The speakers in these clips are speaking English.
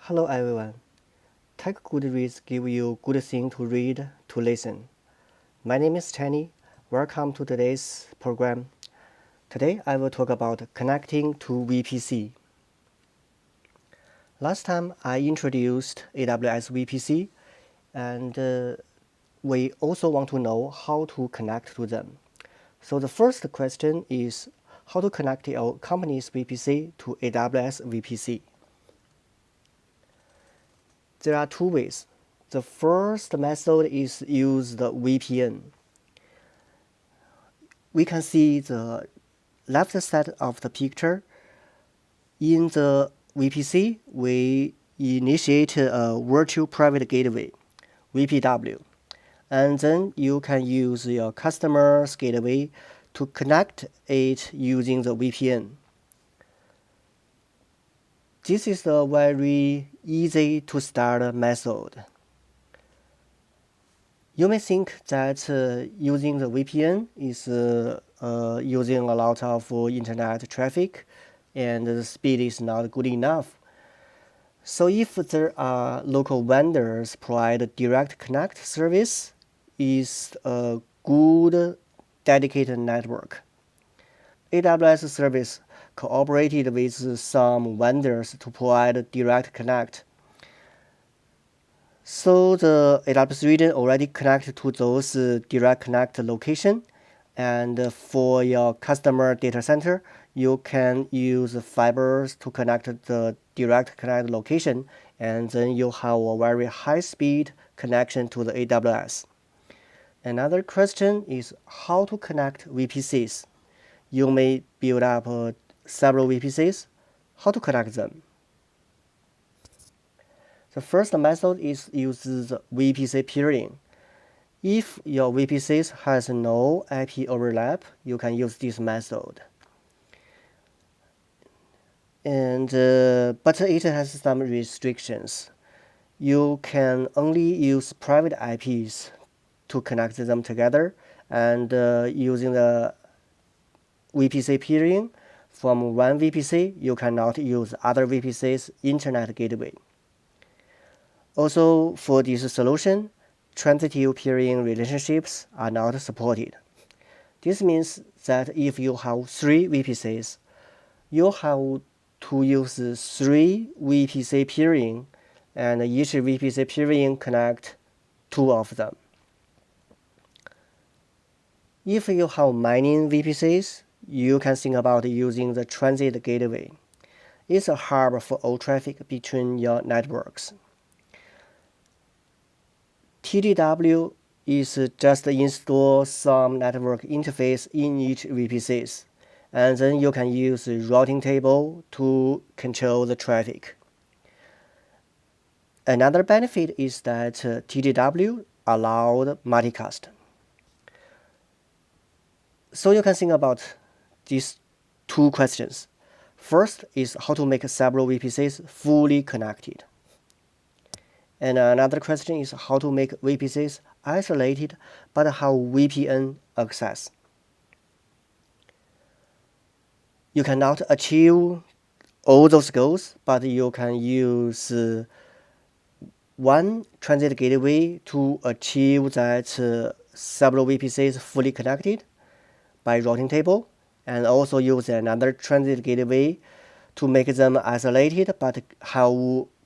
Hello everyone. TechGoodReads give you good things to read, to listen. My name is Chenny. Welcome to today's program. Today I will talk about connecting to VPC. Last time I introduced AWS VPC, and we also want to know how to connect to them. So the first question is how to connect your company's VPC to AWS VPC. There are two ways. The first method is use the VPN. We can see the left side of the picture. In the VPC, we initiate a virtual private gateway, VPW, and then you can use your customer's gateway to connect it using the VPN. This is a very easy to start method. You may think that using the VPN is using a lot of internet traffic and the speed is not good enough. So if there are local vendors provide direct connect service, is a good dedicated network. AWS service cooperated with some vendors to provide direct connect. So the AWS region already connected to those direct connect location, and for your customer data center, you can use fibers to connect the direct connect location, and then you have a very high speed connection to the AWS. Another question is how to connect VPCs. You may build up several VPCs. How to connect them? The first method is use the VPC peering. If your VPCs has no IP overlap, you can use this method. But it has some restrictions. You can only use private IPs to connect them together, and using the VPC peering from one VPC, you cannot use other VPC's internet gateway. Also, for this solution, transitive peering relationships are not supported. This means that if you have three VPCs, you have to use three VPC peering, and each VPC peering connect two of them. If you have many VPCs, you can think about using the transit gateway. It's a hub for all traffic between your networks. TGW is just install some network interface in each VPCs, and then you can use the routing table to control the traffic. Another benefit is that TGW allowed multicast. So you can think about these two questions. First is how to make several VPCs fully connected. And another question is how to make VPCs isolated but have VPN access. You cannot achieve all those goals, but you can use one transit gateway to achieve that several VPCs fully connected by routing table, and also use another transit gateway to make them isolated but have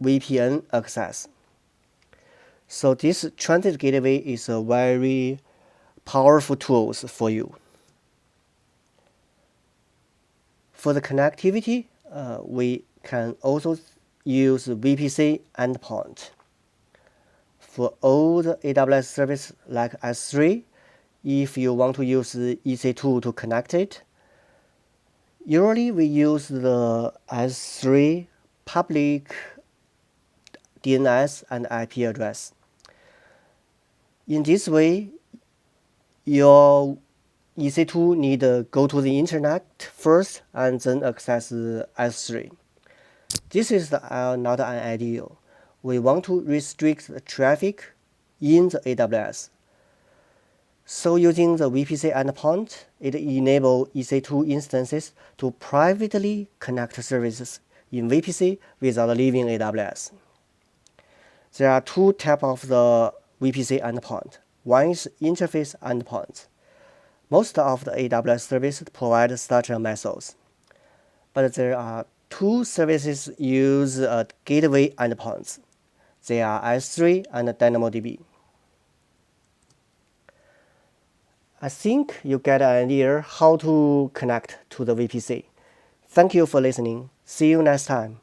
VPN access. So this transit gateway is a very powerful tool for you. For the connectivity, we can also use VPC endpoint. For all the AWS service like S3, if you want to use EC2 to connect it, usually we use the S3 public DNS and IP address. In this way, your EC2 need to go to the internet first and then access S3. This is not an ideal. We want to restrict the traffic in the AWS. So using the VPC endpoint, it enables EC2 instances to privately connect services in VPC without leaving AWS. There are two types of the VPC endpoint. One is interface endpoint. Most of the AWS services provide such methods, but there are two services use gateway endpoints. They are S3 and DynamoDB. I think you get an idea how to connect to the VPC. Thank you for listening. See you next time.